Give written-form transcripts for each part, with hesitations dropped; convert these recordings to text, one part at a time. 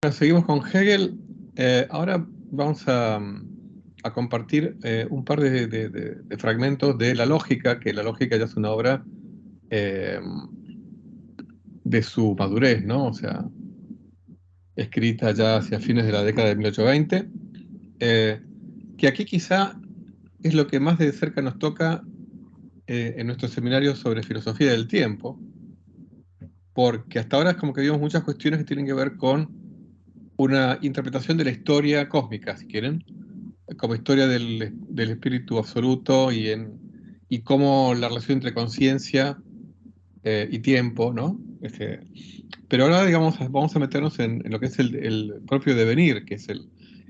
Bueno, seguimos con Hegel. Ahora vamos a compartir un par de fragmentos de La Lógica, que La Lógica ya es una obra eh, de su madurez, ¿no? O sea, escrita ya hacia fines de la década de 1820, eh, que aquí quizá es lo que más de cerca nos toca en nuestros seminarios sobre filosofía del tiempo, porque hasta ahora es como que vimos muchas cuestiones que tienen que ver con una interpretación de la historia cósmica, si quieren, como historia del espíritu absoluto y cómo la relación entre conciencia y tiempo, ¿no? Pero ahora, digamos, vamos a meternos en lo que es el propio devenir, que es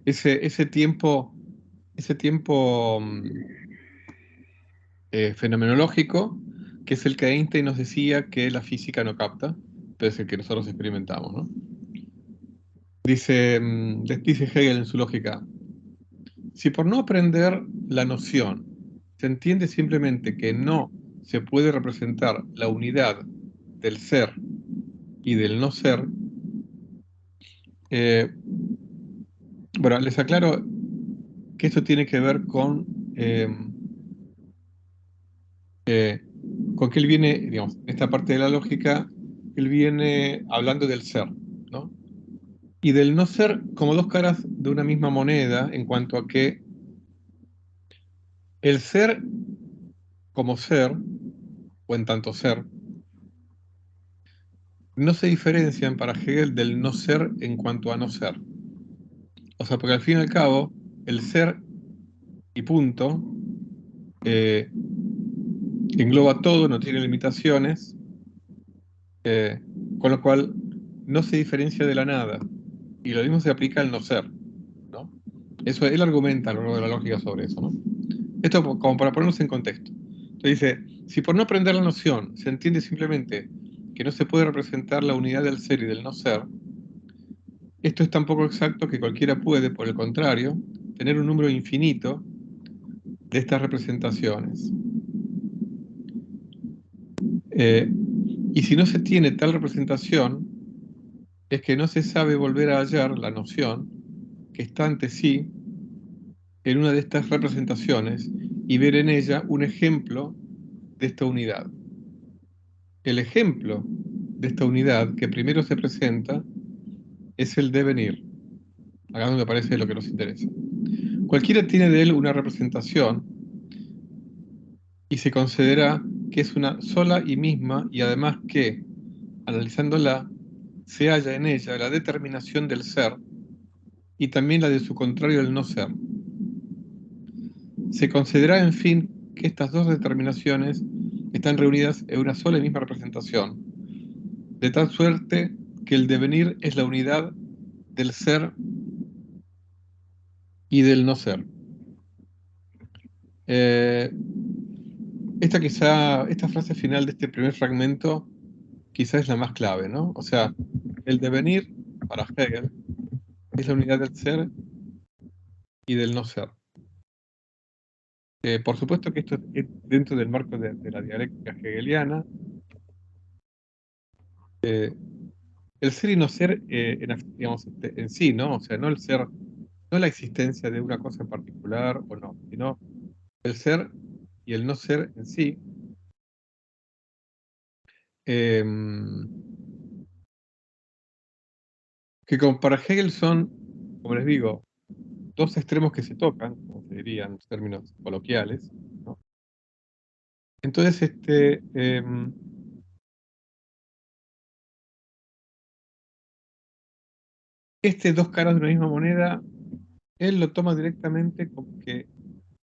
ese tiempo, ese tiempo fenomenológico, que es el que Einstein nos decía que la física no capta, pero es el que nosotros experimentamos, ¿no? Dice Hegel en su lógica: si por no aprender la noción se entiende simplemente que no se puede representar la unidad del ser y del no ser, eh, bueno, les aclaro que esto tiene que ver eh, con que él viene, digamos, en esta parte de la lógica, él viene hablando del ser, ¿no? Y del no ser como dos caras de una misma moneda, en cuanto a que el ser como ser, o en tanto ser, no se diferencian para Hegel del no ser en cuanto a no ser. O sea, porque al fin y al cabo, el ser y punto eh, engloba todo, no tiene limitaciones, eh, con lo cual no se diferencia de la nada. Y lo mismo se aplica al no ser, ¿no? Eso él argumenta a lo largo de la lógica sobre eso, ¿no? Esto como para ponernos en contexto. Entonces dice, si por no aprender la noción se entiende simplemente que no se puede representar la unidad del ser y del no ser, esto es tan poco exacto que cualquiera puede, por el contrario, tener un número infinito de estas representaciones. Eh, y si no se tiene tal representación, es que no se sabe volver a hallar la noción que está ante sí en una de estas representaciones y ver en ella un ejemplo de esta unidad. El ejemplo de esta unidad que primero se presenta es el devenir. Acá donde aparece lo que nos interesa. Cualquiera tiene de él una representación y se considera que es una sola y misma, y además que, analizándola, se halla en ella la determinación del ser y también la de su contrario, el no ser. Se considera, en fin, que estas dos determinaciones están reunidas en una sola y misma representación, de tal suerte que el devenir es la unidad del ser y del no ser. Eh, esta frase final de este primer fragmento quizá es la más clave, ¿no? O sea, el devenir, para Hegel, es la unidad del ser y del no ser. Por supuesto que esto es dentro del marco de la dialéctica hegeliana. El ser y no ser, digamos, en sí, ¿no? O sea, no el ser, no la existencia de una cosa en particular o no, sino el ser y el no ser en sí, eh, que como para Hegel son, como les digo, dos extremos que se tocan, como se diría en términos coloquiales, ¿no? Entonces, dos caras de una misma moneda, él lo toma directamente como que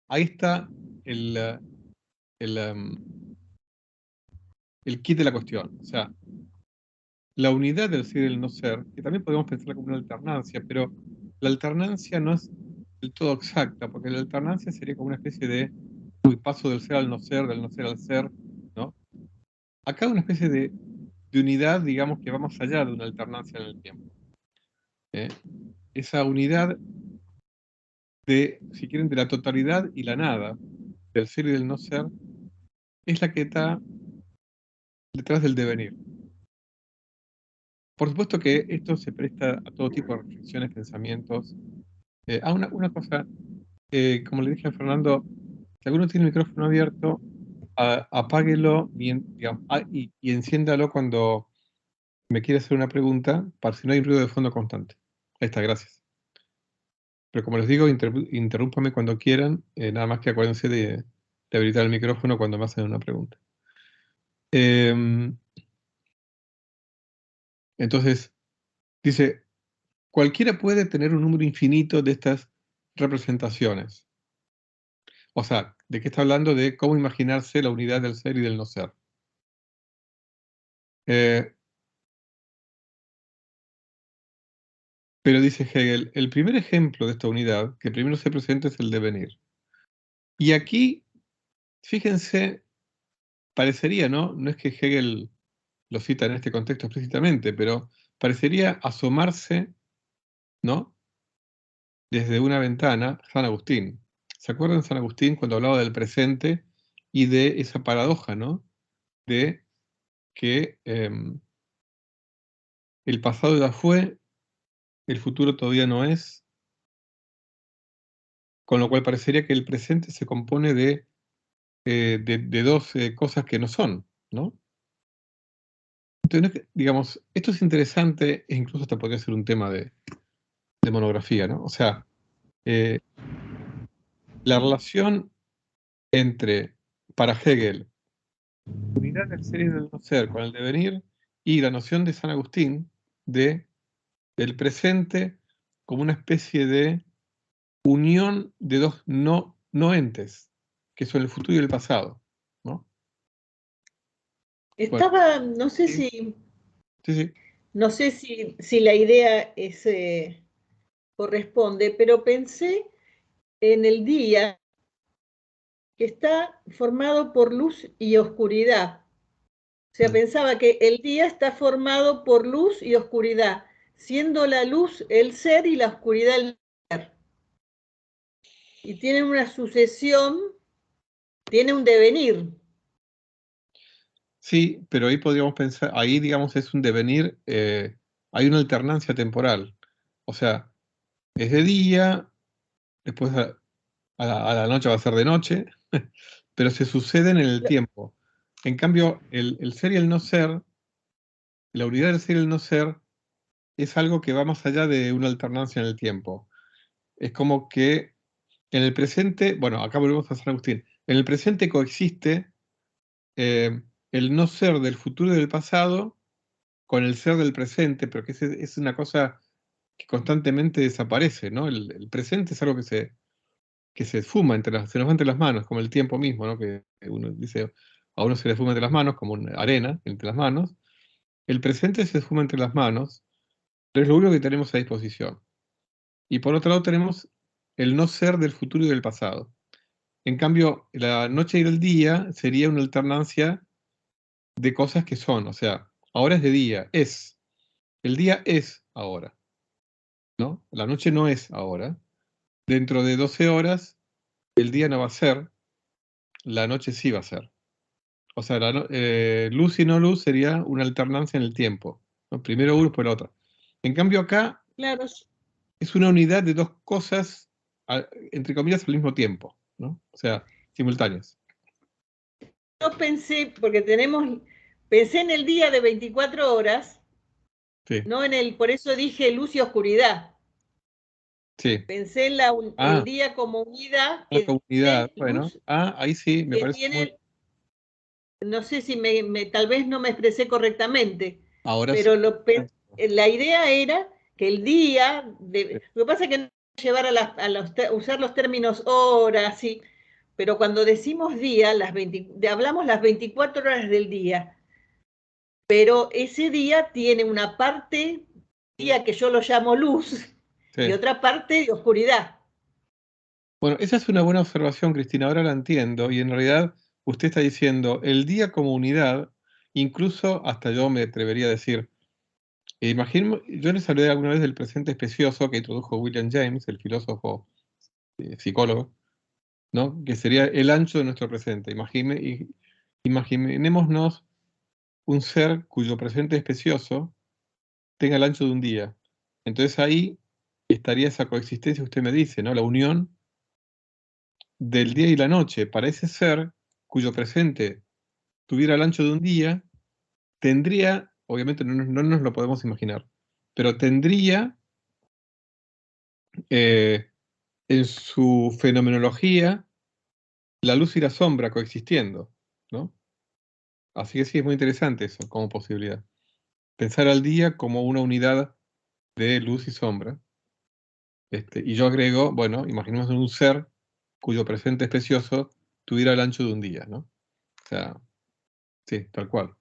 ahí está el, el, el kit de la cuestión. O sea, la unidad del ser y del no ser, que también podemos pensarla como una alternancia, pero la alternancia no es del todo exacta, porque la alternancia sería como una especie de paso del ser al no ser, del no ser al ser, ¿no? Acá una especie de unidad, digamos, que va más allá de una alternancia en el tiempo. ¿Eh? Esa unidad de, si quieren, de la totalidad y la nada, del ser y del no ser, es la que está detrás del devenir. por supuesto que esto se presta a todo tipo de reflexiones, pensamientos. Una cosa, como le dije a Fernando, si alguno tiene el micrófono abierto, apáguelo digamos, y enciéndalo cuando me quiere hacer una pregunta, para si no hay ruido de fondo constante. Ahí está, gracias. Pero como les digo, interrúmpame cuando quieran, nada más que acuérdense de habilitar el micrófono cuando me hacen una pregunta. Entonces, dice, cualquiera puede tener un número infinito de estas representaciones. O sea, ¿de qué está hablando? De cómo imaginarse la unidad del ser y del no ser. Pero dice Hegel, el primer ejemplo de esta unidad que primero se presenta es el devenir. Y aquí, fíjense, parecería, ¿no? No es que Hegel lo cita en este contexto explícitamente, pero parecería asomarse, ¿no? Desde una ventana, San Agustín. ¿Se acuerdan San Agustín cuando hablaba del presente y de esa paradoja, ¿no? De que el pasado ya fue, el futuro todavía no es, con lo cual parecería que el presente se compone de dos cosas que no son, ¿no? Entonces, digamos, esto es interesante e incluso hasta podría ser un tema de monografía, ¿no? O sea, la relación entre, para Hegel, unidad del ser y del no ser con el devenir y la noción de San Agustín de el presente como una especie de unión de dos no entes, que son el futuro y el pasado, ¿no? Bueno, Estaba, no sé sí, si, sí. no sé si la idea es, corresponde, pero pensé en el día que está formado por luz y oscuridad. O sea, pensaba que el día está formado por luz y oscuridad, siendo la luz el ser y la oscuridad el ser. Y tiene una sucesión, tiene un devenir. Sí, pero ahí podríamos pensar, ahí digamos es un devenir, hay una alternancia temporal. O sea, es de día, después a la noche va a ser de noche, pero se suceden en el tiempo. En cambio, el ser y el no ser, la unidad del ser y el no ser, es algo que va más allá de una alternancia en el tiempo. Es como que en el presente, bueno, acá volvemos a San Agustín, en el presente coexiste el no ser del futuro y del pasado con el ser del presente, pero que es una cosa que constantemente desaparece, ¿no? El presente es algo que se esfuma se nos va entre las manos, como el tiempo mismo, ¿no? Que uno dice, a uno se le esfuma entre las manos, como una arena entre las manos. El presente se esfuma entre las manos, pero es lo único que tenemos a disposición. Y por otro lado tenemos el no ser del futuro y del pasado. En cambio, la noche y el día sería una alternancia de cosas que son, o sea, ahora es de día, es. El día es ahora, ¿no? La noche no es ahora. Dentro de 12 horas, el día no va a ser, la noche sí va a ser. O sea, luz y no luz sería una alternancia en el tiempo, ¿no? Primero uno, después la otra. En cambio acá Claro, es una unidad de dos cosas, entre comillas, al mismo tiempo, ¿no? O sea, simultáneas. yo pensé, porque pensé en el día de 24 horas, Sí, no en el, por eso dije luz y oscuridad. sí. Pensé en el Ah, día como unidad la que comunidad, tiene bueno. luz, Ah, ahí sí, me que parece muy... tiene, no sé si tal vez no me expresé correctamente, Ahora sí. pero la idea era que el día, lo que pasa es que no llevar usar los términos horas, sí, pero cuando decimos día, hablamos las 24 horas del día, pero ese día tiene una parte, día que yo lo llamo luz, y Sí. otra parte de oscuridad. Bueno, esa es una buena observación, Cristina, ahora la entiendo, y en realidad usted está diciendo el día como unidad, incluso hasta yo me atrevería a decir, yo les hablé alguna vez del presente especioso que introdujo William James, el filósofo psicólogo, ¿no? Que sería el ancho de nuestro presente. Imaginémonos un ser cuyo presente especioso tenga el ancho de un día. Entonces ahí estaría esa coexistencia que usted me dice, ¿no? La unión del día y la noche. Para ese ser cuyo presente tuviera el ancho de un día, tendría, obviamente no nos lo podemos imaginar, pero tendría en su fenomenología la luz y la sombra coexistiendo, ¿no? Así que sí, es muy interesante eso como posibilidad. Pensar al día como una unidad de luz y sombra. Y yo agrego, bueno, imaginemos un ser cuyo presente es precioso tuviera el ancho de un día, ¿no? O sea, sí, tal cual.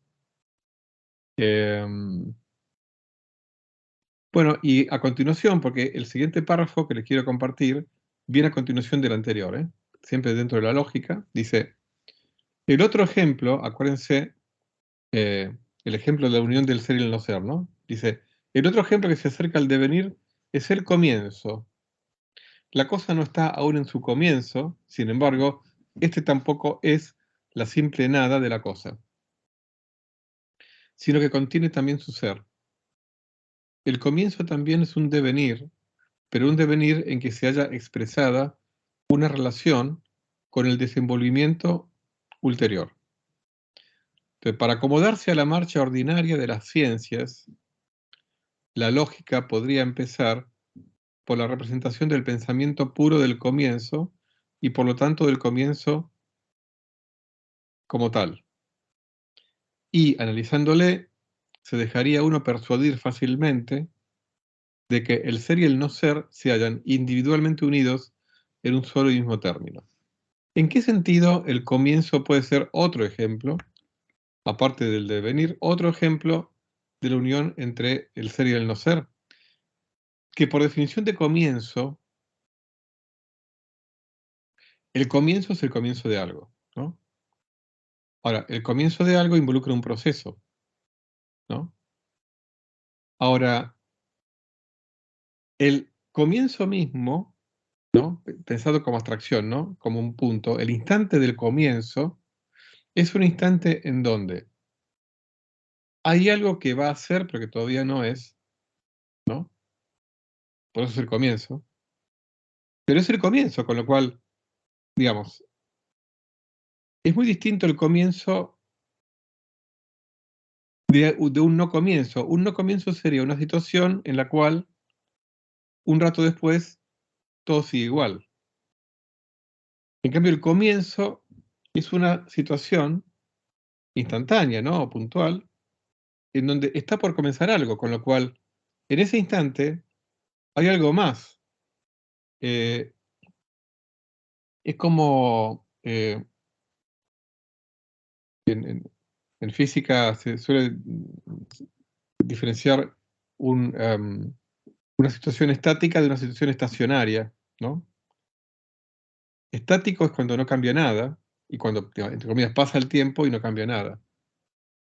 Bueno, y a continuación, porque el siguiente párrafo que les quiero compartir viene a continuación del anterior, ¿eh? Siempre dentro de la lógica, dice, el otro ejemplo, acuérdense, el ejemplo de la unión del ser y el no ser, ¿no? Dice, el otro ejemplo que se acerca al devenir es el comienzo. La cosa no está aún en su comienzo, sin embargo, este tampoco es la simple nada de la cosa, sino que contiene también su ser. El comienzo también es un devenir, pero un devenir en que se haya expresada una relación con el desenvolvimiento ulterior. Entonces, para acomodarse a la marcha ordinaria de las ciencias, la lógica podría empezar por la representación del pensamiento puro del comienzo y por lo tanto del comienzo como tal. Y analizándole, se dejaría uno persuadir fácilmente de que el ser y el no ser se hallan individualmente unidos en un solo y mismo término. ¿En qué sentido el comienzo puede ser otro ejemplo, aparte del devenir, otro ejemplo de la unión entre el ser y el no ser? Que por definición de comienzo, el comienzo es el comienzo de algo, ¿no? Ahora, el comienzo de algo involucra un proceso, ¿no? Ahora, el comienzo mismo, ¿no? Pensado como abstracción, ¿no? Como un punto, el instante del comienzo es un instante en donde hay algo que va a ser, pero que todavía no es, ¿no? Por eso es el comienzo. Pero es el comienzo, con lo cual, digamos, es muy distinto el comienzo de un no comienzo. Un no comienzo sería una situación en la cual un rato después todo sigue igual. En cambio, el comienzo es una situación instantánea, ¿no? O puntual, en donde está por comenzar algo, con lo cual, en ese instante, hay algo más. Eh, es como, en física se suele diferenciar una situación estática de una situación estacionaria, ¿no? Estático es cuando no cambia nada, y cuando, entre comillas, pasa el tiempo y no cambia nada.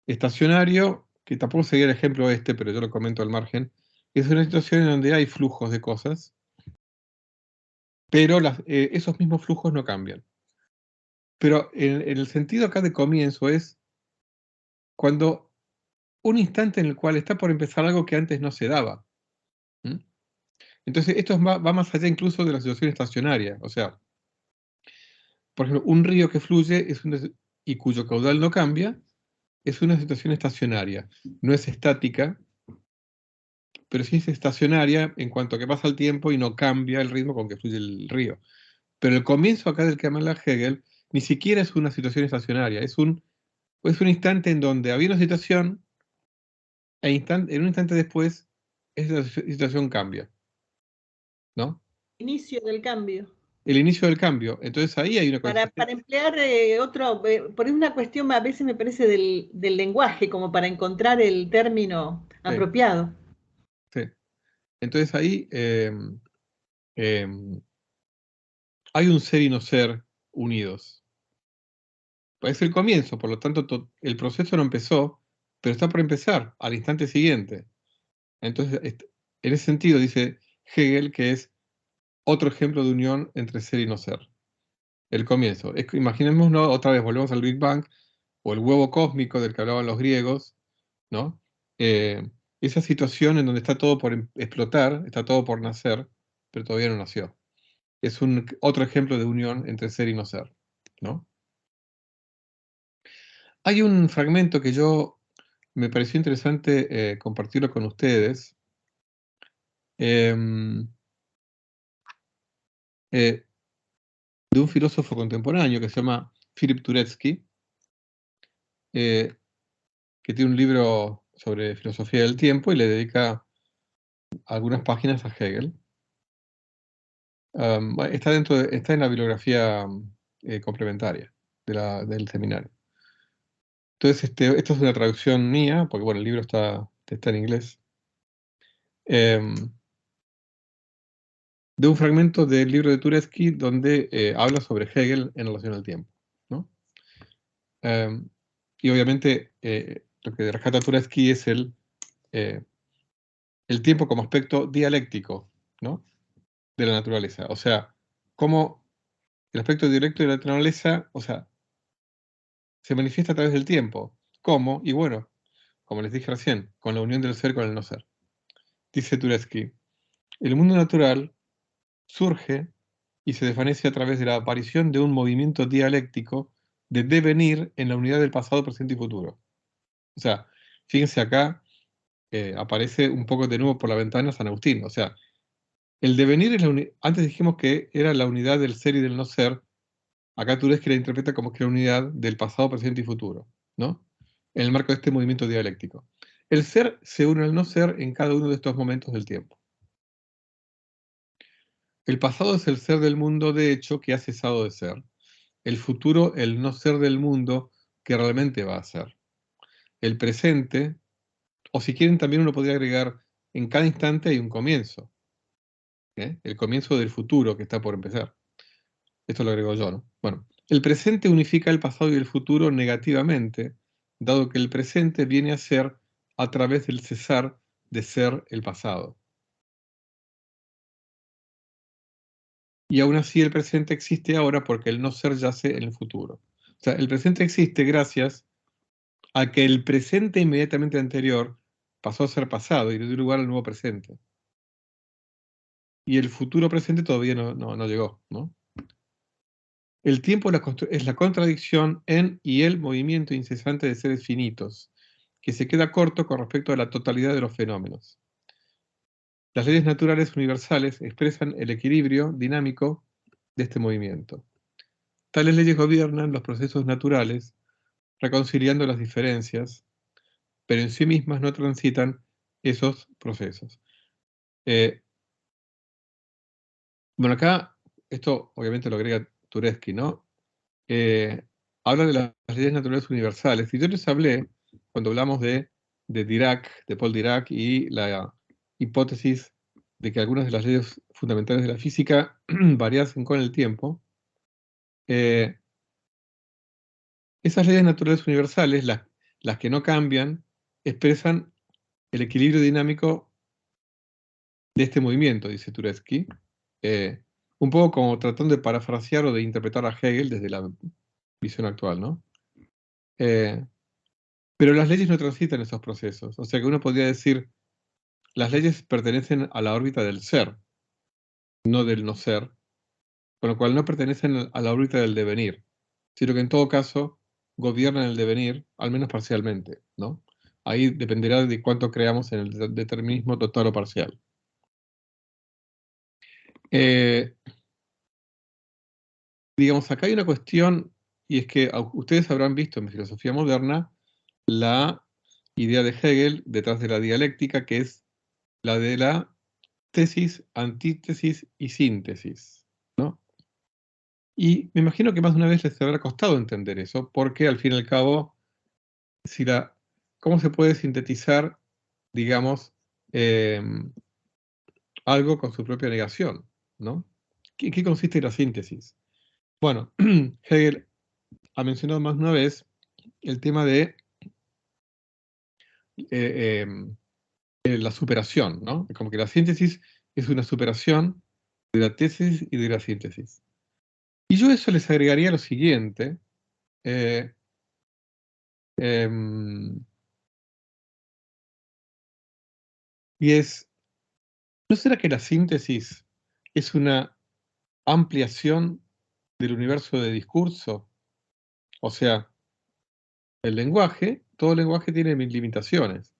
Estacionario, que tampoco sería el ejemplo este, pero yo lo comento al margen, es una situación en donde hay flujos de cosas, pero esos mismos flujos no cambian. Pero en el sentido acá de comienzo es cuando un instante en el cual está por empezar algo que antes no se daba. ¿Mm? Entonces, esto va más allá incluso de la situación estacionaria. O sea, por ejemplo, un río que fluye y cuyo caudal no cambia, es una situación estacionaria. No es estática, pero sí es estacionaria en cuanto a que pasa el tiempo y no cambia el ritmo con que fluye el río. Pero el comienzo acá del que habla Hegel ni siquiera es una situación estacionaria, es un instante en donde había una situación en un instante después esa situación cambia, ¿no? Inicio del cambio. El inicio del cambio. Entonces ahí hay una Para coexistencia. emplear por una cuestión a veces me parece del lenguaje, como para encontrar el término Sí, apropiado. sí. Entonces ahí hay un ser y no ser unidos. Es el comienzo, por lo tanto el proceso no empezó, pero está por empezar al instante siguiente. Entonces, en ese sentido dice Hegel que es otro ejemplo de unión entre ser y no ser. El comienzo. Imaginémonos, otra vez volvemos al Big Bang, o el huevo cósmico del que hablaban los griegos, ¿no? esa situación en donde está todo por explotar, está todo por nacer, pero todavía no nació. Es otro ejemplo de unión entre ser y no ser, ¿no? Hay un fragmento que me pareció interesante compartirlo con ustedes. em, eh, de un filósofo contemporáneo que se llama Philip Turetsky, que tiene un libro sobre filosofía del tiempo y le dedica algunas páginas a Hegel. Bueno, está en la bibliografía complementaria del seminario. Entonces, esto es una traducción mía, porque bueno, el libro está en inglés, em, de un fragmento del libro de Turetsky donde habla sobre Hegel en relación al tiempo, ¿no? Y obviamente lo que rescata Turetsky es eh, el tiempo como aspecto dialéctico, ¿no? De la naturaleza. O sea, cómo el aspecto directo de la naturaleza, o sea, se manifiesta a través del tiempo. ¿Cómo? Y bueno, como les dije recién, con la unión del ser con el no ser. Dice Turetsky, el mundo natural surge y se desvanece a través de la aparición de un movimiento dialéctico de devenir en la unidad del pasado, presente y futuro. O sea, fíjense acá, aparece un poco de nuevo por la ventana San Agustín. O sea, el devenir es antes dijimos que era la unidad del ser y del no ser. Acá Turetsky la interpreta como que la unidad del pasado, presente y futuro, ¿no? En el marco de este movimiento dialéctico. El ser se une al no ser en cada uno de estos momentos del tiempo. El pasado es el ser del mundo de hecho que ha cesado de ser. El futuro, el no ser del mundo que realmente va a ser. El presente, o si quieren también uno podría agregar, en cada instante hay un comienzo. El comienzo del futuro que está por empezar. Esto lo agrego yo, ¿no? Bueno, el presente unifica el pasado y el futuro negativamente, dado que el presente viene a ser a través del cesar de ser el pasado. Y aún así el presente existe ahora porque el no ser yace en el futuro. O sea, el presente existe gracias a que el presente inmediatamente anterior pasó a ser pasado y le dio lugar al nuevo presente. Y el futuro presente todavía no llegó, ¿no? El tiempo es la contradicción en y el movimiento incesante de seres finitos, que se queda corto con respecto a la totalidad de los fenómenos. Las leyes naturales universales expresan el equilibrio dinámico de este movimiento. Tales leyes gobiernan los procesos naturales, reconciliando las diferencias, pero en sí mismas no transitan esos procesos. Bueno, acá, esto obviamente lo agrega Turetsky, ¿no? Eh, Habla de las leyes naturales universales. Y yo les hablé, cuando hablamos de Dirac, de Paul Dirac, y la hipótesis de que algunas de las leyes fundamentales de la física variasen con el tiempo. eh, Esas leyes naturales universales, las que no cambian, expresan el equilibrio dinámico de este movimiento, dice Turetsky, un poco como tratando de parafrasear o de interpretar a Hegel desde la visión actual, ¿no? Pero las leyes no transitan esos procesos, o sea que uno podría decir, las leyes pertenecen a la órbita del ser, no del no ser, con lo cual no pertenecen a la órbita del devenir, sino que en todo caso gobiernan el devenir, al menos parcialmente, ¿no? Ahí dependerá de cuánto creamos en el determinismo total o parcial. Eh, digamos, acá hay una cuestión, y es que ustedes habrán visto en filosofía moderna la idea de Hegel detrás de la dialéctica, que es la de la tesis, antítesis y síntesis, ¿no? Y me imagino que más de una vez les habrá costado entender eso, porque al fin y al cabo, si ¿cómo se puede sintetizar, digamos, algo con su propia negación, ¿no? ¿En qué consiste la síntesis? Bueno, Hegel ha mencionado más de una vez el tema de la superación, ¿no? Como que la síntesis es una superación de la tesis y de la síntesis. Y yo a eso les agregaría lo siguiente. eh, em, Y es, ¿no será que la síntesis es una ampliación del universo de discurso? O sea, el lenguaje, todo lenguaje tiene limitaciones.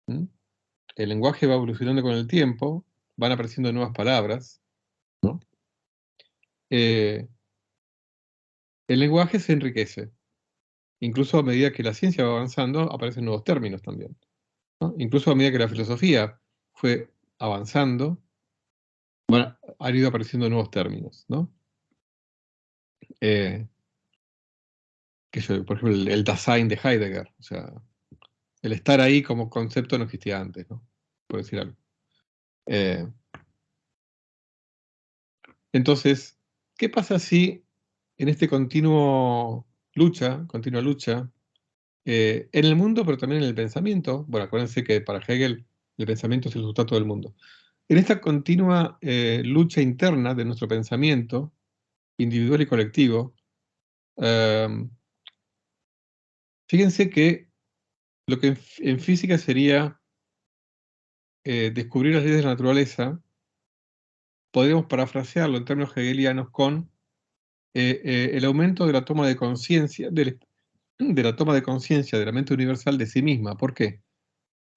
¿Mm? El lenguaje va evolucionando con el tiempo, van apareciendo nuevas palabras, ¿no? El lenguaje se enriquece. Incluso a medida que la ciencia va avanzando, aparecen nuevos términos también, ¿no? Incluso a medida que la filosofía fue avanzando, han ido apareciendo nuevos términos, ¿no? Eh, por ejemplo, el Dasein de Heidegger, o sea, el estar ahí como concepto no existía antes, ¿no? Por decir algo. Eh, entonces, ¿qué pasa si en este continua lucha, en el mundo, pero también en el pensamiento? Bueno, acuérdense que para Hegel el pensamiento es el sustrato del mundo. En esta continua lucha interna de nuestro pensamiento, individual y colectivo, fíjense que lo que en física sería descubrir las leyes de la naturaleza, podríamos parafrasearlo en términos hegelianos con el aumento de la toma de conciencia, de la toma de conciencia de la mente universal de sí misma. ¿Por qué?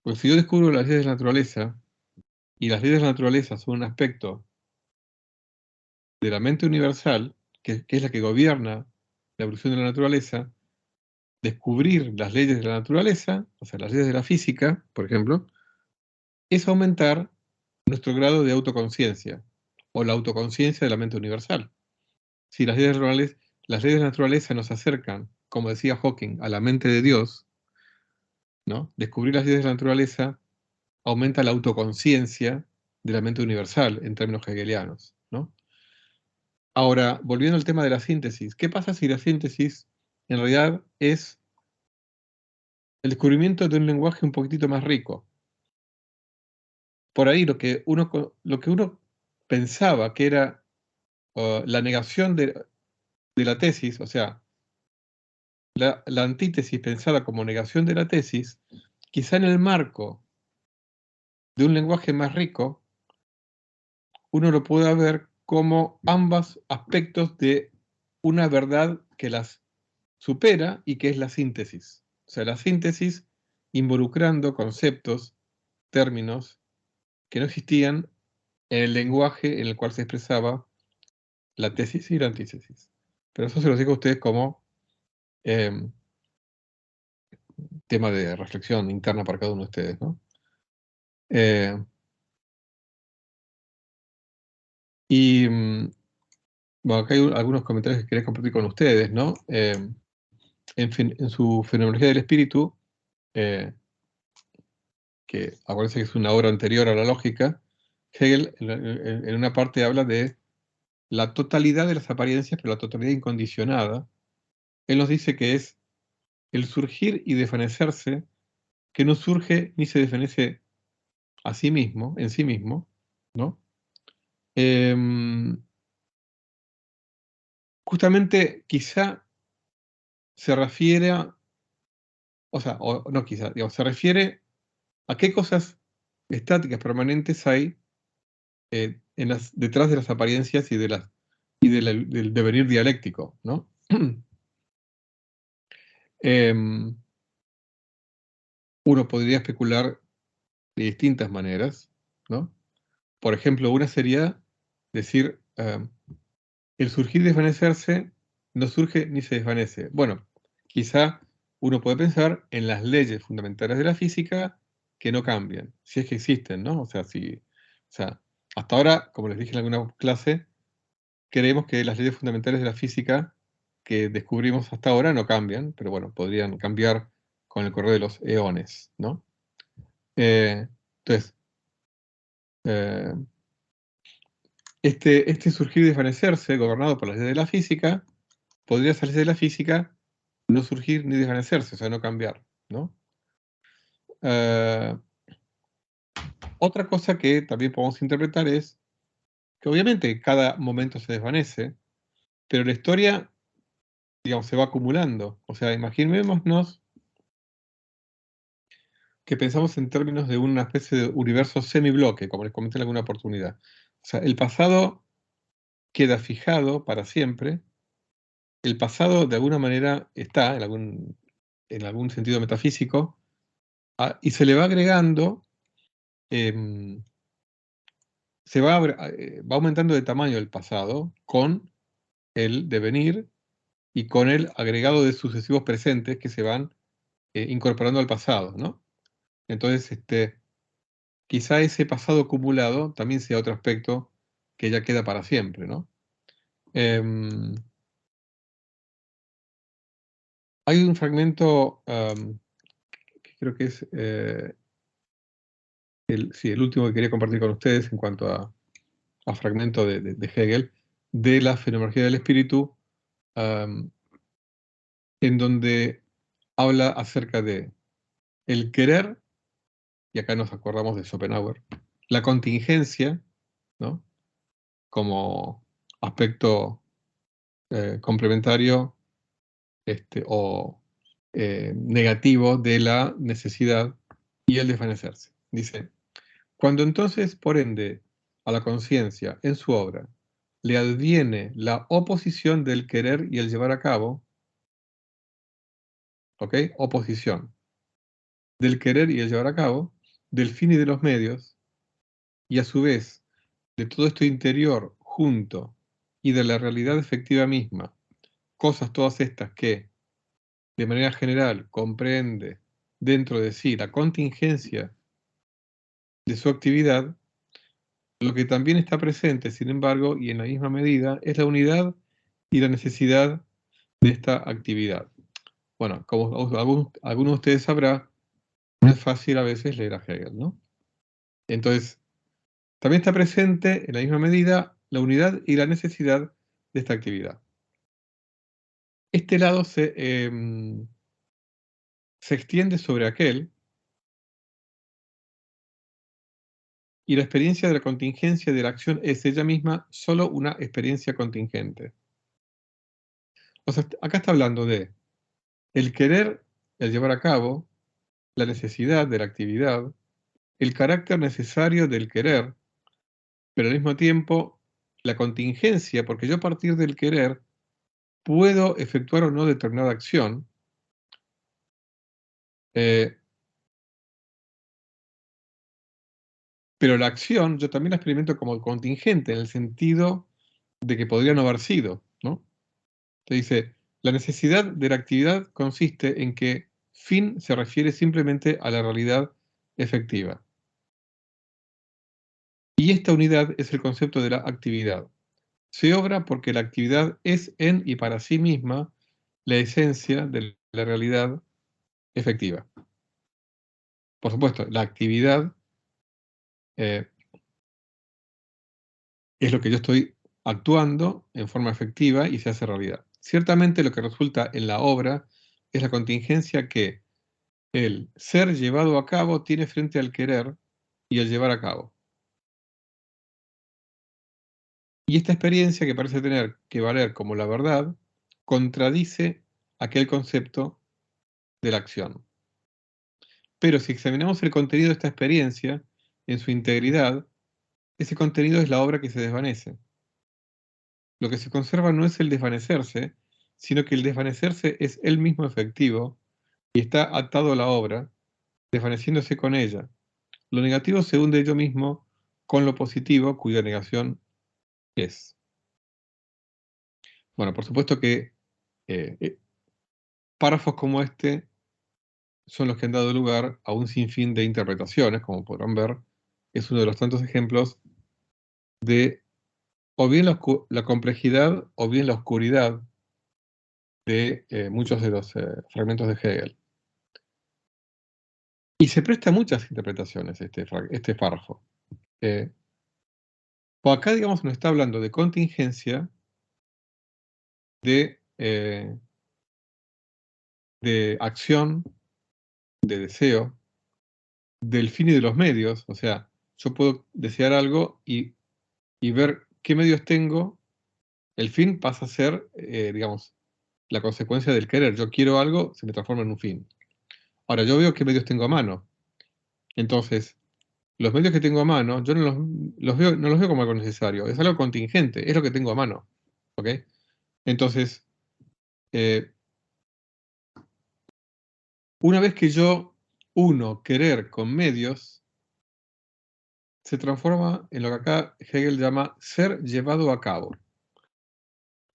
Porque si yo descubro las leyes de la naturaleza, y las leyes de la naturaleza son un aspecto de la mente universal, que es la que gobierna la evolución de la naturaleza, descubrir las leyes de la naturaleza, o sea, las leyes de la física, por ejemplo, es aumentar nuestro grado de autoconciencia, o la autoconciencia de la mente universal. Si las leyes de la naturaleza nos acercan, como decía Hawking, a la mente de Dios, ¿no? Descubrir las leyes de la naturaleza aumenta la autoconciencia de la mente universal, en términos hegelianos, ¿no? Ahora, volviendo al tema de la síntesis, ¿qué pasa si la síntesis en realidad es el descubrimiento de un lenguaje un poquitito más rico? Por ahí lo que uno pensaba que era la negación de la tesis, o sea, la antítesis pensada como negación de la tesis, quizá en el marco de un lenguaje más rico, uno lo pueda ver como ambos aspectos de una verdad que las supera y que es la síntesis. O sea, la síntesis involucrando conceptos, términos que no existían en el lenguaje en el cual se expresaba la tesis y la antítesis. Pero eso se lo digo a ustedes como tema de reflexión interna para cada uno de ustedes, ¿no? Bueno, acá hay algunos comentarios que quería compartir con ustedes, ¿no? En su Fenomenología del Espíritu, que acuérdense que es una obra anterior a la lógica, Hegel en una parte habla de la totalidad de las apariencias, pero la totalidad incondicionada. Él nos dice que es el surgir y desvanecerse, que no surge ni se desvanece a sí mismo, en sí mismo, ¿no? Justamente quizá se refiere a, o sea, o no quizá, digamos, se refiere a qué cosas estáticas permanentes hay detrás de las apariencias y del devenir dialéctico, ¿no? Em, Uno podría especular de distintas maneras, ¿no? Por ejemplo, una sería decir, el surgir y desvanecerse no surge ni se desvanece. Bueno, quizá uno puede pensar en las leyes fundamentales de la física que no cambian, si es que existen, ¿no? O sea, hasta ahora, como les dije en alguna clase, creemos que las leyes fundamentales de la física que descubrimos hasta ahora no cambian, pero bueno, podrían cambiar con el correr de los eones, ¿no? Entonces, eh, este surgir y desvanecerse, gobernado por las leyes de la física, podría salirse de la física, no surgir ni desvanecerse, o sea, no cambiar, ¿no? Eh, Otra cosa que también podemos interpretar es que obviamente cada momento se desvanece, pero la historia, digamos, se va acumulando. O sea, imaginémonos que pensamos en términos de una especie de universo semibloque, como les comenté en alguna oportunidad. O sea, el pasado queda fijado para siempre. El pasado, de alguna manera, está en algún sentido metafísico, y se le va agregando, em, va aumentando de tamaño el pasado con el devenir y con el agregado de sucesivos presentes que se van incorporando al pasado, ¿no? Entonces, quizá ese pasado acumulado también sea otro aspecto que ya queda para siempre, ¿no? Hay un fragmento que creo que es el último que quería compartir con ustedes en cuanto a fragmento de Hegel, de la fenomenología del espíritu, en donde habla acerca de el querer, y acá nos acordamos de Schopenhauer, la contingencia, ¿no? Como aspecto complementario o negativo de la necesidad y el desvanecerse. Dice, cuando entonces, por ende, a la conciencia en su obra le adviene la oposición del querer y el llevar a cabo, ¿ok? Oposición del querer y el llevar a cabo, del fin y de los medios, y a su vez de todo esto interior junto y de la realidad efectiva misma, cosas todas estas que, de manera general, comprende dentro de sí la contingencia de su actividad, lo que también está presente, sin embargo, y en la misma medida, es la unidad y la necesidad de esta actividad. Bueno, como algunos de ustedes sabrá, no es fácil a veces leer a Hegel, ¿no? Entonces, también está presente en la misma medida la unidad y la necesidad de esta actividad. Este lado se extiende sobre aquel, y la experiencia de la contingencia de la acción es ella misma solo una experiencia contingente. O sea, acá está hablando de el querer, el llevar a cabo, la necesidad de la actividad, el carácter necesario del querer, pero al mismo tiempo la contingencia, porque yo a partir del querer puedo efectuar o no determinada acción, pero la acción yo también la experimento como contingente, en el sentido de que podría no haber sido, ¿no? Te dice, la necesidad de la actividad consiste en que fin se refiere simplemente a la realidad efectiva. Y esta unidad es el concepto de la actividad. Se obra porque la actividad es en y para sí misma la esencia de la realidad efectiva. Por supuesto, la actividad es lo que yo estoy actuando en forma efectiva y se hace realidad. Ciertamente lo que resulta en la obra es la contingencia que el ser llevado a cabo tiene frente al querer y el llevar a cabo. Y esta experiencia que parece tener que valer como la verdad, contradice aquel concepto de la acción. Pero si examinamos el contenido de esta experiencia en su integridad, ese contenido es la obra que se desvanece. Lo que se conserva no es el desvanecerse, sino que el desvanecerse es el mismo efectivo y está atado a la obra, desvaneciéndose con ella. Lo negativo se hunde ello mismo con lo positivo, cuya negación es. Bueno, por supuesto que párrafos como este son los que han dado lugar a un sinfín de interpretaciones, como podrán ver, es uno de los tantos ejemplos de o bien la complejidad o bien la oscuridad de muchos de los fragmentos de Hegel. Y se presta a muchas interpretaciones este párrafo. O acá, digamos, nos está hablando de contingencia, de acción, de deseo, del fin y de los medios. O sea, yo puedo desear algo y ver qué medios tengo. El fin pasa a ser, digamos, la consecuencia del querer. Yo quiero algo, se me transforma en un fin. Ahora, yo veo qué medios tengo a mano. Entonces, los medios que tengo a mano, yo no los veo como algo necesario, es algo contingente, es lo que tengo a mano. ¿Ok? Entonces, una vez que yo uno querer con medios, se transforma en lo que acá Hegel llama ser llevado a cabo.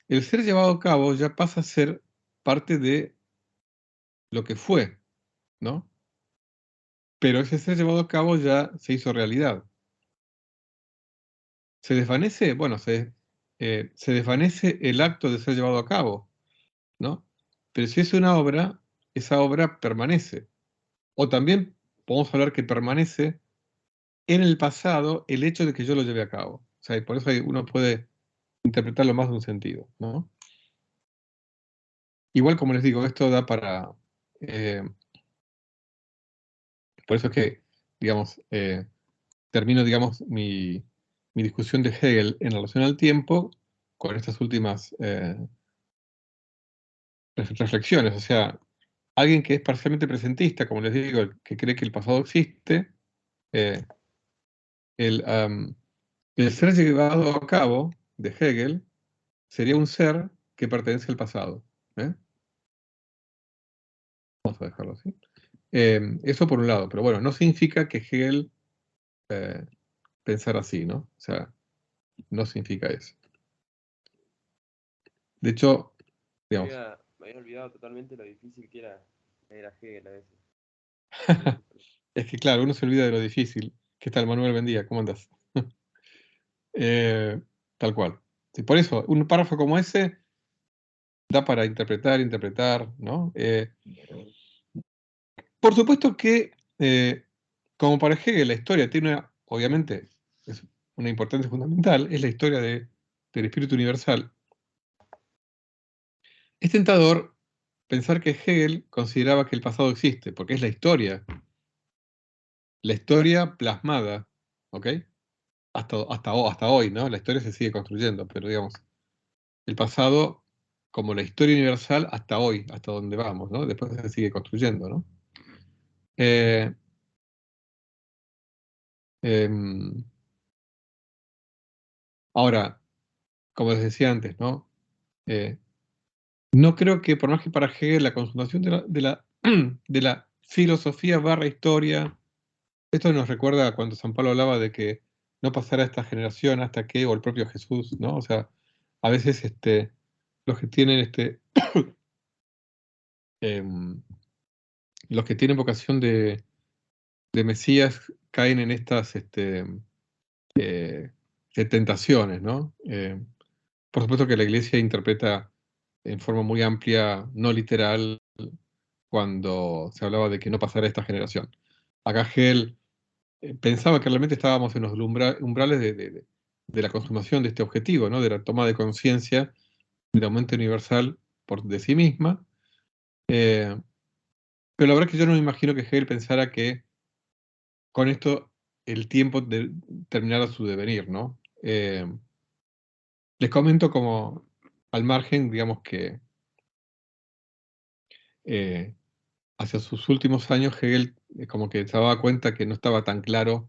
El ser llevado a cabo ya pasa a ser parte de lo que fue, ¿no? Pero ese ser llevado a cabo ya se hizo realidad. ¿Se desvanece? Bueno, se desvanece el acto de ser llevado a cabo, ¿no? Pero si es una obra, esa obra permanece. O también podemos hablar que permanece en el pasado el hecho de que yo lo lleve a cabo. O sea, y por eso uno puede interpretarlo más de un sentido, ¿no? Igual, como les digo, esto da para... por eso es que, digamos, termino, digamos, mi discusión de Hegel en relación al tiempo con estas últimas reflexiones. O sea, alguien que es parcialmente presentista, como les digo, que cree que el pasado existe, eh, el, el ser llevado a cabo de Hegel sería un ser que pertenece al pasado. ¿Eh? Vamos a dejarlo así. Eso por un lado, pero bueno, no significa que Hegel pensara así, ¿no? O sea, no significa eso. De hecho, digamos... Me había olvidado totalmente lo difícil que era leer a Hegel a veces. Es que claro, uno se olvida de lo difícil. ¿Qué tal, Manuel? Buen día, ¿cómo andas? Tal cual. Sí, por eso, un párrafo como ese da para interpretar, ¿no? Por supuesto que, como para Hegel, la historia tiene obviamente, es una importancia fundamental, es la historia del espíritu universal. Es tentador pensar que Hegel consideraba que el pasado existe, porque es la historia plasmada, ¿ok? Hasta hoy, ¿no? La historia se sigue construyendo, pero digamos, el pasado como la historia universal hasta hoy, hasta donde vamos, ¿no? Después se sigue construyendo, ¿no? Eh, em, ahora, como les decía antes, ¿no? No creo que, por más que para Hegel la consumación de la filosofía barra historia, esto nos recuerda a cuando San Pablo hablaba de que no pasara esta generación hasta que, o el propio Jesús, ¿no? O sea, a veces los que tienen em, los que tienen vocación de Mesías caen en estas de tentaciones, ¿no? Por supuesto que la Iglesia interpreta en forma muy amplia, no literal, cuando se hablaba de que no pasara esta generación. Acá Hegel pensaba que realmente estábamos en los umbrales de la consumación de este objetivo, ¿no? De la toma de conciencia del aumento universal de sí misma. Pero la verdad es que yo no me imagino que Hegel pensara que con esto el tiempo terminara su devenir, ¿no? Les comento como al margen, digamos que hacia sus últimos años Hegel como que se daba cuenta que no estaba tan claro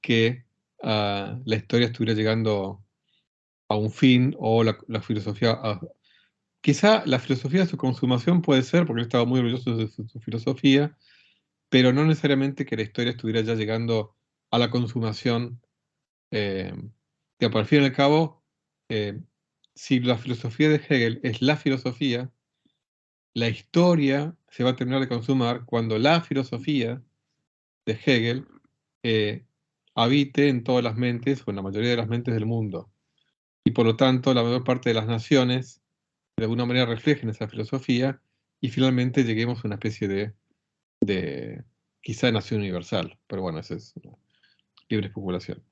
que la historia estuviera llegando a un fin o la filosofía... quizá la filosofía de su consumación puede ser, porque él estaba muy orgulloso de su filosofía, pero no necesariamente que la historia estuviera ya llegando a la consumación. Que al fin y al cabo, si la filosofía de Hegel es la filosofía, la historia se va a terminar de consumar cuando la filosofía de Hegel habite en todas las mentes o en la mayoría de las mentes del mundo. Y por lo tanto, la mayor parte de las naciones de alguna manera reflejen esa filosofía y finalmente lleguemos a una especie de quizá nación universal. Pero bueno, esa es una libre especulación.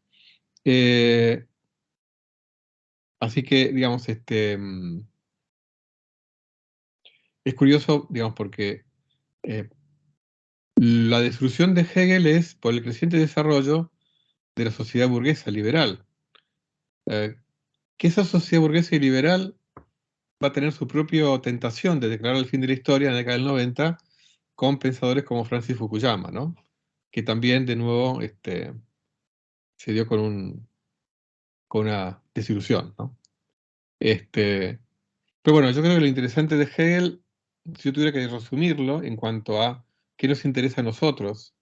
Así que, digamos, es curioso, digamos, porque la destrucción de Hegel es por el creciente desarrollo de la sociedad burguesa liberal. Que esa sociedad burguesa y liberal va a tener su propia tentación de declarar el fin de la historia en la década del 90 con pensadores como Francis Fukuyama, ¿no? que también, de nuevo, se dio con una desilusión, ¿no? Pero bueno, yo creo que lo interesante de Hegel, si yo tuviera que resumirlo en cuanto a qué nos interesa a nosotros,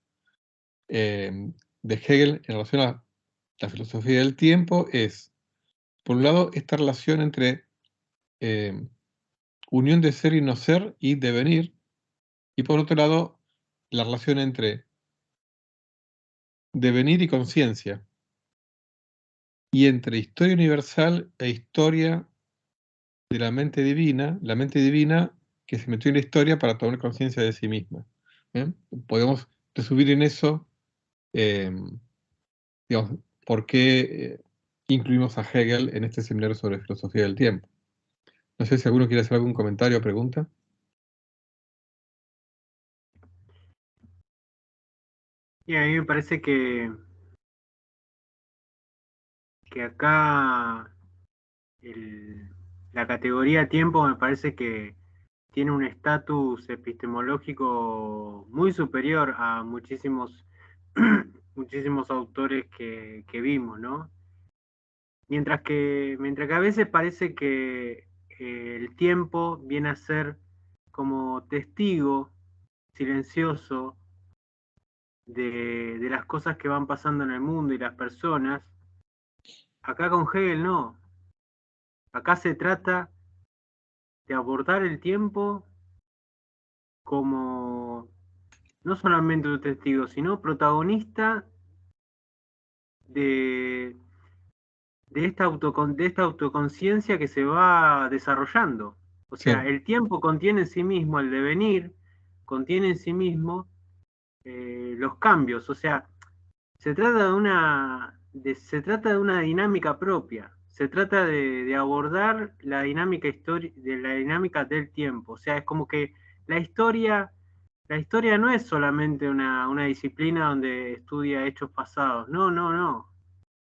de Hegel en relación a la filosofía del tiempo, es, por un lado, esta relación entre unión de ser y no ser y devenir, y por otro lado, la relación entre devenir y conciencia, y entre historia universal e historia de la mente divina que se metió en la historia para tomar conciencia de sí misma. Podemos resumir en eso, digamos, por qué incluimos a Hegel en este seminario sobre filosofía del tiempo. No sé si alguno quiere hacer algún comentario o pregunta. Y a mí me parece que acá la categoría tiempo me parece que tiene un estatus epistemológico muy superior a muchísimos, muchísimos autores que vimos, ¿no? Mientras que a veces parece que el tiempo viene a ser como testigo silencioso de las cosas que van pasando en el mundo y las personas, acá con Hegel no. Acá se trata de abordar el tiempo como no solamente un testigo, sino protagonista de, de esta autoconciencia que se va desarrollando. O sea, Sí. el tiempo contiene en sí mismo, el devenir contiene en sí mismo los cambios. O sea, se trata de una dinámica propia. Se trata de abordar la dinámica del tiempo. O sea, es como que la historia, la historia no es solamente una disciplina donde estudia hechos pasados. No, no, no.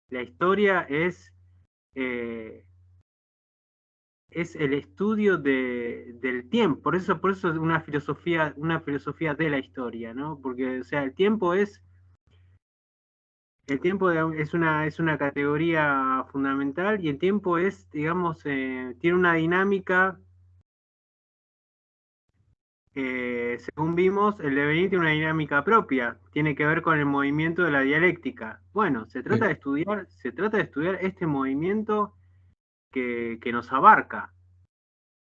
La historia eh, es el estudio del tiempo. Por eso es una filosofía de la historia, ¿no? Porque, o sea, el tiempo es una categoría fundamental y el tiempo es, digamos, tiene una dinámica, según vimos, el devenir tiene una dinámica propia, tiene que ver con el movimiento de la dialéctica. Bueno, se trata Sí. de estudiar este movimiento que nos abarca,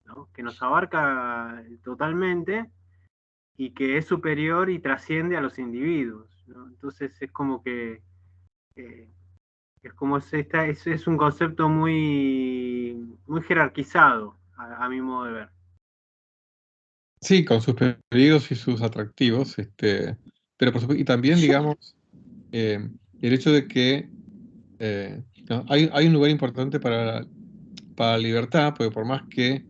¿no? Que nos abarca totalmente y que es superior y trasciende a los individuos, ¿no? Entonces es como que eh, es un concepto muy jerarquizado, a mi modo de ver. Sí, con sus peligros y sus atractivos, pero por supuesto, y también, digamos, el hecho de que no, hay un lugar importante para la libertad, porque por más que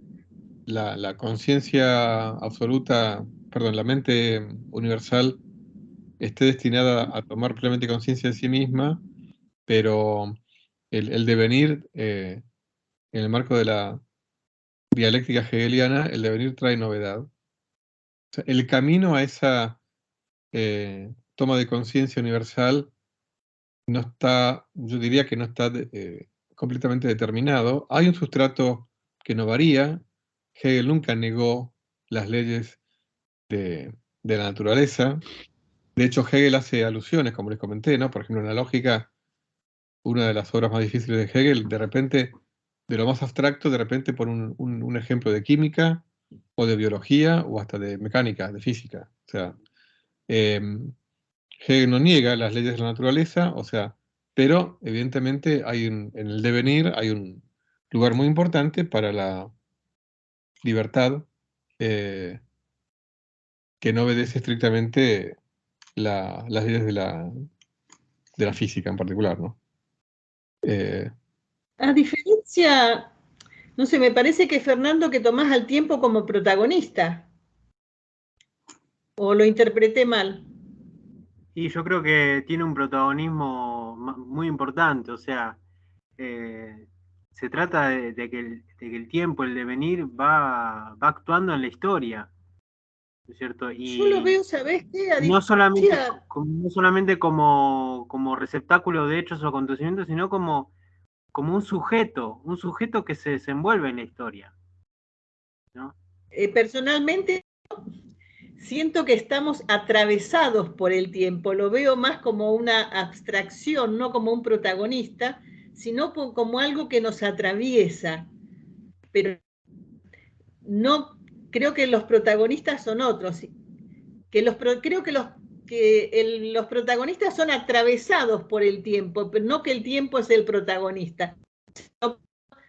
la conciencia absoluta, perdón, la mente universal esté destinada a tomar plenamente conciencia de sí misma, pero el devenir, en el marco de la dialéctica hegeliana, el devenir trae novedad. O sea, el camino a esa toma de conciencia universal no está, yo diría que no está completamente determinado. Hay un sustrato que no varía. Hegel nunca negó las leyes de la naturaleza. De hecho, Hegel hace alusiones, como les comenté, ¿no? Por ejemplo, en la lógica, una de las obras más difíciles de Hegel, de repente, de lo más abstracto, de repente por un ejemplo de química, o de biología, o hasta de mecánica, de física. O sea, Hegel no niega las leyes de la naturaleza, o sea, pero evidentemente en el devenir hay un lugar muy importante para la libertad, que no obedece estrictamente las leyes de la física en particular, ¿no? A diferencia, no sé, me parece que Fernando que tomás al tiempo como protagonista. ¿O lo interpreté mal? Y yo creo que tiene un protagonismo muy importante, o sea, se trata de que el tiempo, el devenir, va actuando en la historia. ¿no es cierto? Yo lo veo, ¿sabés qué? A no solamente, diferencia- no solamente como receptáculo de hechos o acontecimientos, sino como un sujeto que se desenvuelve en la historia, ¿no? personalmente siento que estamos atravesados por el tiempo, lo veo más como una abstracción, no como un protagonista, sino como algo que nos atraviesa, pero no creo que los protagonistas son otros, creo que los protagonistas son atravesados por el tiempo, pero no que el tiempo es el protagonista.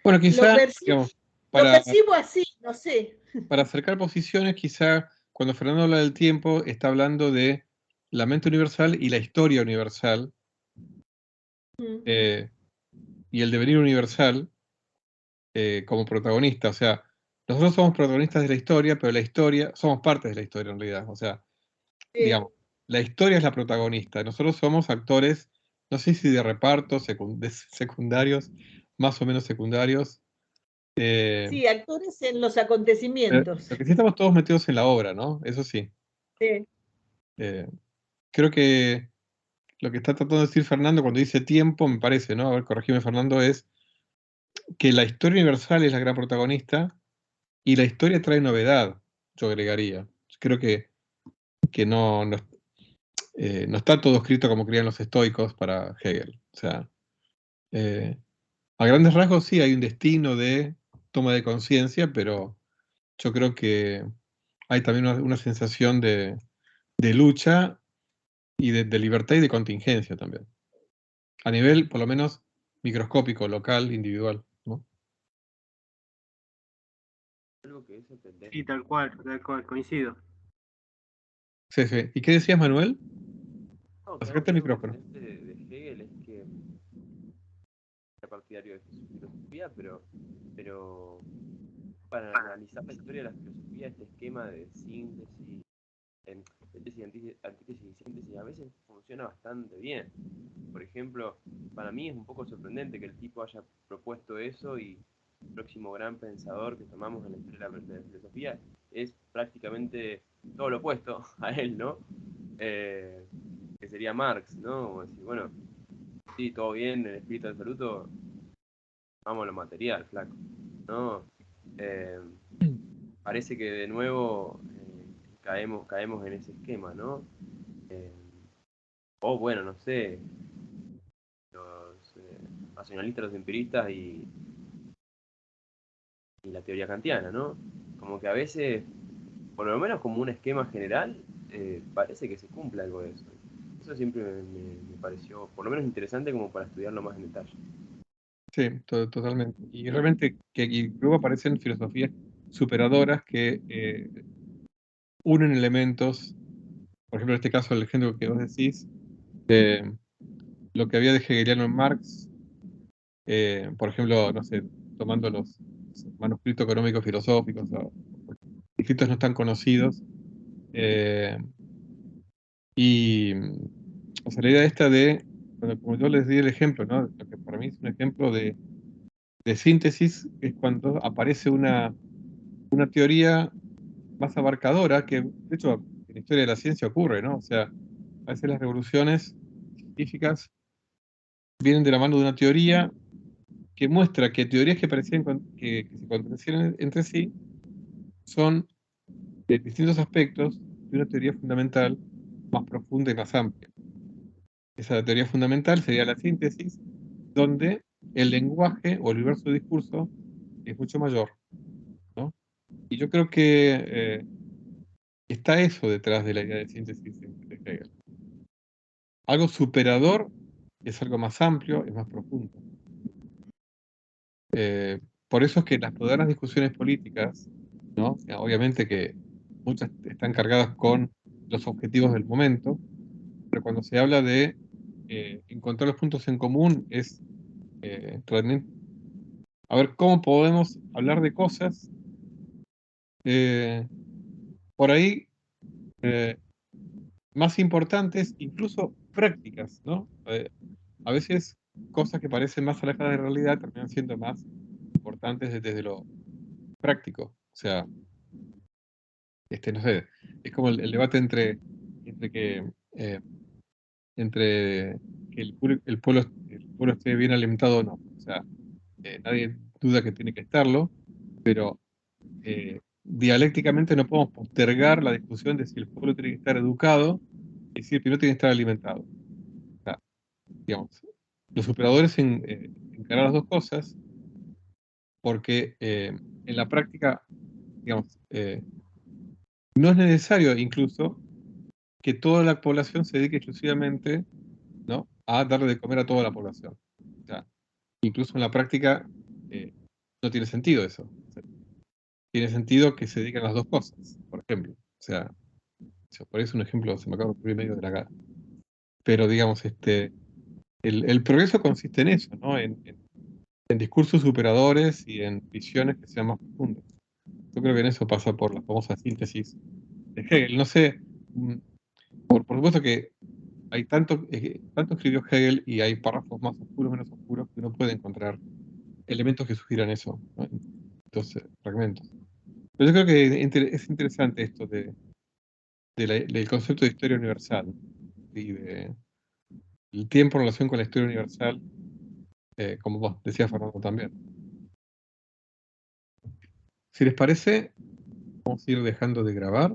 Bueno, Lo quizá, percibo, digamos, lo percibo así, no sé. para acercar posiciones, quizá cuando Fernando habla del tiempo, está hablando de la mente universal y la historia universal, y el devenir universal como protagonista. O sea, nosotros somos protagonistas de la historia, pero la historia, somos partes de la historia en realidad. O sea, digamos, la historia es la protagonista. Nosotros somos actores, no sé si de reparto, secundarios, más o menos secundarios. Sí, actores en los acontecimientos. Lo que sí estamos todos metidos en la obra, ¿no? Eso sí. Sí. Creo que lo que está tratando de decir Fernando cuando dice tiempo, me parece, ¿no? A ver, corregime Fernando, es que la historia universal es la gran protagonista y la historia trae novedad, yo agregaría. Creo que no está todo escrito como creían los estoicos para Hegel. O sea, a grandes rasgos sí hay un destino de toma de conciencia, pero yo creo que hay también una sensación de lucha y de libertad y de contingencia también. A nivel, por lo menos, microscópico, local, individual, ¿no? Algo que es sorprendente. Sí, tal cual, coincido. Sí, sí. ¿Y qué decías, Manuel? No, Acércate al algo micrófono. sorprendente de Hegel es que era partidario de su filosofía, pero para analizar la historia de la filosofía, este esquema de síntesis, antítesis y síntesis, a veces funciona bastante bien. Por ejemplo, para mí es un poco sorprendente que el tipo haya propuesto eso y el próximo gran pensador que tomamos en la historia de la filosofía es prácticamente todo lo opuesto a él, ¿no? Que sería Marx, ¿no? Como decir, bueno, sí, todo bien, el espíritu absoluto, vamos a lo material, flaco, ¿no? Parece que de nuevo caemos en ese esquema, ¿no? O bueno, no sé, los racionalistas, los empiristas y la teoría kantiana, ¿no? Como que a veces, por lo menos como un esquema general, parece que se cumple algo de eso. Eso siempre me pareció, por lo menos interesante como para estudiarlo más en detalle. Sí, totalmente. Y realmente y luego aparecen filosofías superadoras que unen elementos, por ejemplo, en este caso, el ejemplo que vos decís, lo que había de hegeliano en Marx, por ejemplo, no sé, tomando los manuscritos económicos filosóficos o escritos no tan conocidos, y o sea, la idea esta de, como yo les di el ejemplo, ¿no? Lo que para mí es un ejemplo de síntesis es cuando aparece una teoría más abarcadora, que de hecho en la historia de la ciencia ocurre, ¿no? O sea, a veces las revoluciones científicas vienen de la mano de una teoría que muestra que teorías que parecían que se contradecían entre sí son de distintos aspectos de una teoría fundamental más profunda y más amplia. Esa teoría fundamental sería la síntesis, donde el lenguaje o el universo de discurso es mucho mayor, ¿no? Y yo creo que está eso detrás de la idea de síntesis de Hegel. Algo superador es algo más amplio, es más profundo. Por eso es que las modernas discusiones políticas, ¿no? Obviamente que muchas están cargadas con los objetivos del momento, pero cuando se habla de encontrar los puntos en común es realmente a ver cómo podemos hablar de cosas por ahí más importantes, incluso prácticas, ¿no? A veces cosas que parecen más alejadas de la realidad terminan siendo más importantes desde lo práctico. O sea, no sé, es como el debate entre que el pueblo esté bien alimentado o no. O sea, nadie duda que tiene que estarlo, pero dialécticamente no podemos postergar la discusión de si el pueblo tiene que estar educado y si el primero tiene que estar alimentado. O sea, digamos, los superadores encaran las dos cosas porque en la práctica, digamos, no es necesario incluso que toda la población se dedique exclusivamente, ¿no?, a darle de comer a toda la población. O sea, incluso en la práctica no tiene sentido eso. O sea, tiene sentido que se dediquen a las dos cosas, por ejemplo. O sea, por eso un ejemplo se me acaba de ocurrir medio de la cara. Pero digamos, el progreso consiste en eso, ¿no? En discursos superadores y en visiones que sean más profundas. Yo creo que en eso pasa por la famosa síntesis de Hegel. No sé, por supuesto que hay tanto escribió Hegel y hay párrafos más oscuros, menos oscuros, que uno puede encontrar elementos que sugieran eso, ¿no?, en estos fragmentos. Pero yo creo que es interesante esto del concepto de historia universal y del tiempo en relación con la historia universal, como vos decías, Fernando, también. Si les parece, vamos a ir dejando de grabar.